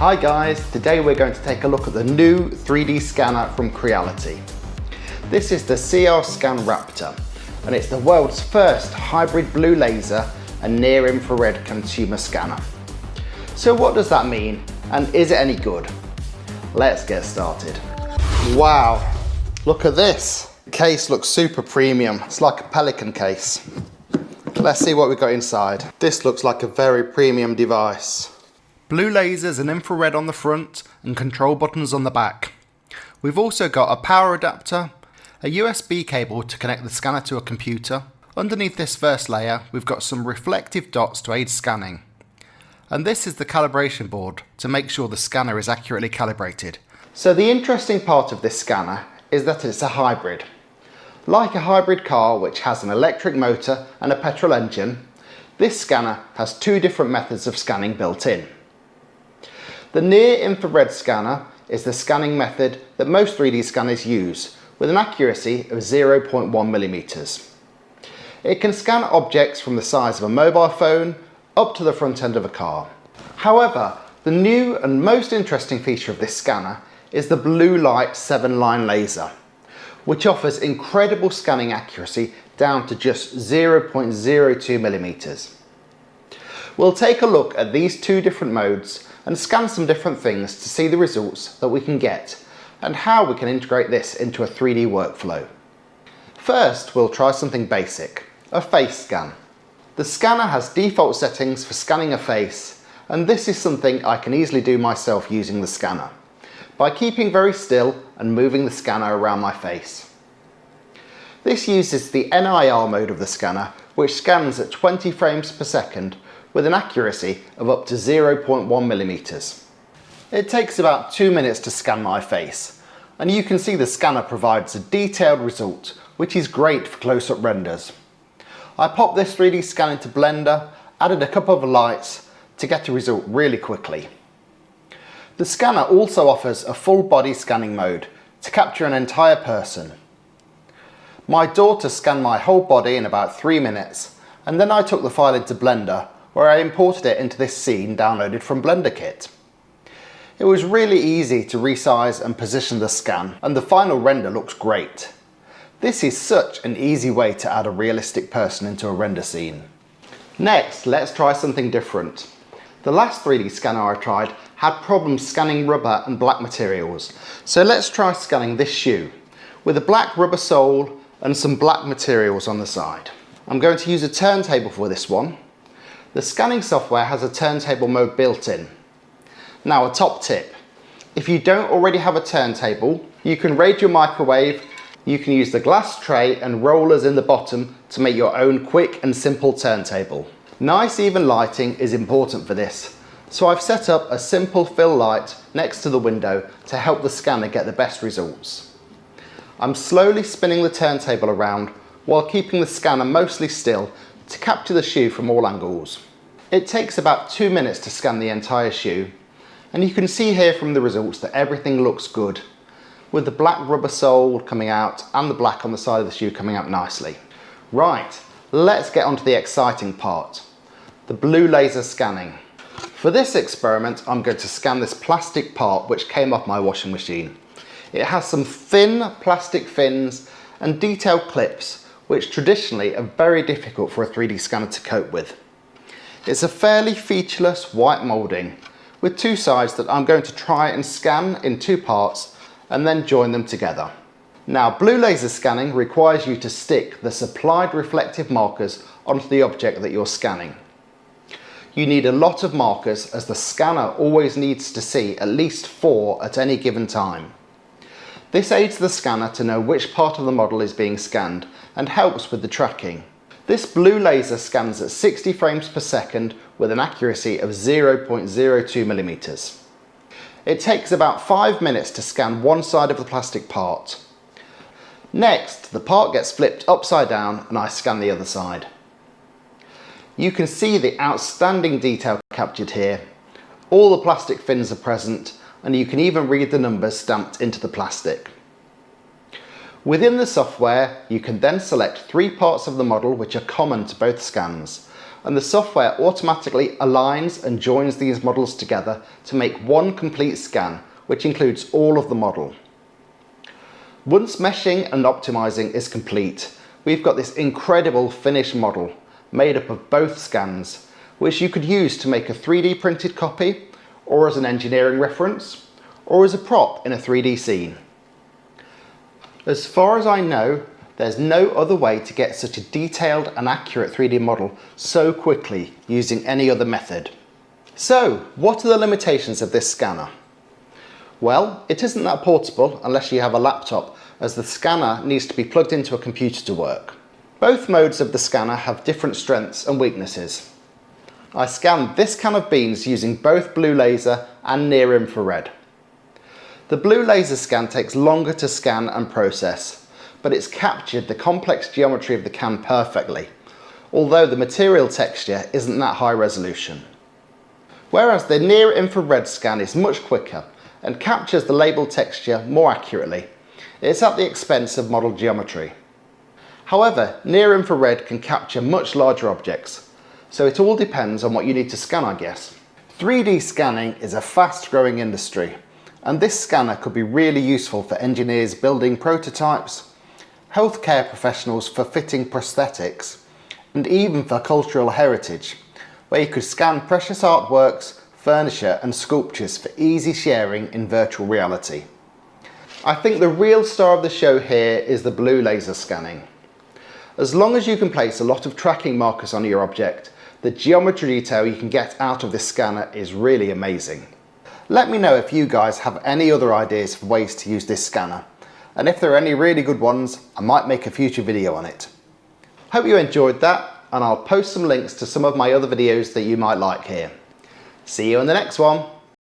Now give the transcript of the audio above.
Hi guys, today we're going to take a look at the new 3D scanner from Creality. This is the CR Scan Raptor, and it's the world's first hybrid blue laser and near infrared consumer scanner. So what does that mean, and is it any good? Let's get started. Wow, look at this. The case looks super premium. It's like a Pelican case. Let's see what we've got inside. This looks like a very premium device. Blue lasers and infrared on the front and control buttons on the back. We've also got a power adapter, a USB cable to connect the scanner to a computer. Underneath this first layer, we've got some reflective dots to aid scanning. And this is the calibration board to make sure the scanner is accurately calibrated. So the interesting part of this scanner is that it's a hybrid. Like a hybrid car which has an electric motor and a petrol engine, this scanner has two different methods of scanning built in. The near-infrared scanner is the scanning method that most 3D scanners use, with an accuracy of 0.1 millimeters. It can scan objects from the size of a mobile phone up to the front end of a car. However, the new and most interesting feature of this scanner is the blue light 7-line laser, which offers incredible scanning accuracy down to just 0.02 millimeters. We'll take a look at these two different modes and scan some different things to see the results that we can get and how we can integrate this into a 3D workflow. First, we'll try something basic, a face scan. The scanner has default settings for scanning a face, and this is something I can easily do myself using the scanner, by keeping very still and moving the scanner around my face. This uses the NIR mode of the scanner, which scans at 20 frames per second with an accuracy of up to 0.1 millimeters. It takes about 2 minutes to scan my face, and you can see the scanner provides a detailed result, which is great for close-up renders. I popped this 3D scan into Blender, added a couple of lights to get a result really quickly. The scanner also offers a full body scanning mode to capture an entire person. My daughter scanned my whole body in about 3 minutes, and then I took the file into Blender, where I imported it into this scene downloaded from BlenderKit. It was really easy to resize and position the scan, and the final render looks great. This is such an easy way to add a realistic person into a render scene. Next, let's try something different. The last 3D scanner I tried had problems scanning rubber and black materials, so let's try scanning this shoe with a black rubber sole and some black materials on the side. I'm going to use a turntable for this one. The scanning software has a turntable mode built in. Now, a top tip: if you don't already have a turntable, you can raid your microwave. You can use the glass tray and rollers in the bottom to make your own quick and simple turntable. Nice even lighting is important for this, so I've set up a simple fill light next to the window to help the scanner get the best results. I'm slowly spinning the turntable around while keeping the scanner mostly still to capture the shoe from all angles. It takes about 2 minutes to scan the entire shoe, and you can see here from the results that everything looks good, with the black rubber sole coming out and the black on the side of the shoe coming out nicely. Right, let's get on to the exciting part, the blue laser scanning. For this experiment, I'm going to scan this plastic part which came off my washing machine. It has some thin plastic fins and detailed clips which traditionally are very difficult for a 3D scanner to cope with. It's a fairly featureless white moulding with two sides that I'm going to try and scan in two parts and then join them together. Now, blue laser scanning requires you to stick the supplied reflective markers onto the object that you're scanning. You need a lot of markers as the scanner always needs to see at least 4 at any given time. This aids the scanner to know which part of the model is being scanned and helps with the tracking. This blue laser scans at 60 frames per second with an accuracy of 0.02 millimeters. It takes about 5 minutes to scan one side of the plastic part. Next, the part gets flipped upside down and I scan the other side. You can see the outstanding detail captured here. All the plastic fins are present, and you can even read the numbers stamped into the plastic. Within the software, you can then select 3 parts of the model which are common to both scans, and the software automatically aligns and joins these models together to make one complete scan, which includes all of the model. Once meshing and optimizing is complete, we've got this incredible finished model made up of both scans, which you could use to make a 3D printed copy, or as an engineering reference, or as a prop in a 3D scene. As far as I know, there's no other way to get such a detailed and accurate 3D model so quickly using any other method. So, what are the limitations of this scanner? Well, it isn't that portable unless you have a laptop, as the scanner needs to be plugged into a computer to work. Both modes of the scanner have different strengths and weaknesses. I scanned this can of beans using both blue laser and near infrared. The blue laser scan takes longer to scan and process, but it's captured the complex geometry of the can perfectly, although the material texture isn't that high resolution. Whereas the near infrared scan is much quicker and captures the label texture more accurately, it's at the expense of model geometry. However, near infrared can capture much larger objects, so it all depends on what you need to scan, I guess. 3D scanning is a fast-growing industry, and this scanner could be really useful for engineers building prototypes, healthcare professionals for fitting prosthetics, and even for cultural heritage, where you could scan precious artworks, furniture and sculptures for easy sharing in virtual reality. I think the real star of the show here is the blue laser scanning. As long as you can place a lot of tracking markers on your object, the geometry detail you can get out of this scanner is really amazing. Let me know if you guys have any other ideas for ways to use this scanner, and if there are any really good ones, I might make a future video on it. Hope you enjoyed that, and I'll post some links to some of my other videos that you might like here. See you in the next one.